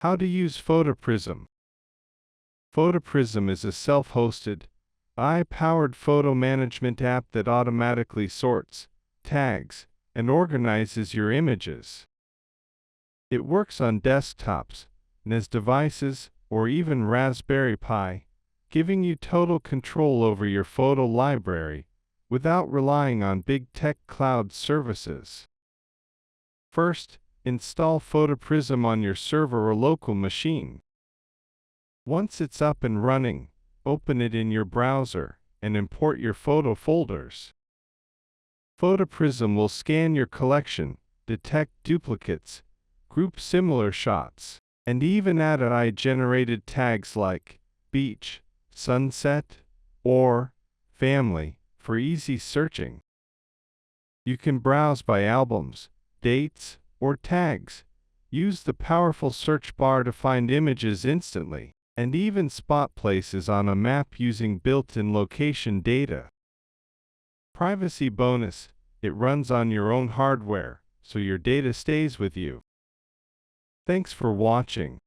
How to use PhotoPrism. PhotoPrism is a self-hosted, AI-powered photo management app that automatically sorts, tags, and organizes your images. It works on desktops, NAS devices, or even Raspberry Pi, giving you total control over your photo library without relying on big tech cloud services. First, install PhotoPrism on your server or local machine. Once it's up and running, open it in your browser and import your photo folders. PhotoPrism will scan your collection, detect duplicates, group similar shots, and even add AI-generated tags like beach, sunset, or family for easy searching. You can browse by albums, dates, or tags, use the powerful search bar to find images instantly, and even spot places on a map using built-in location data. Privacy bonus: it runs on your own hardware, so your data stays with you. Thanks for watching.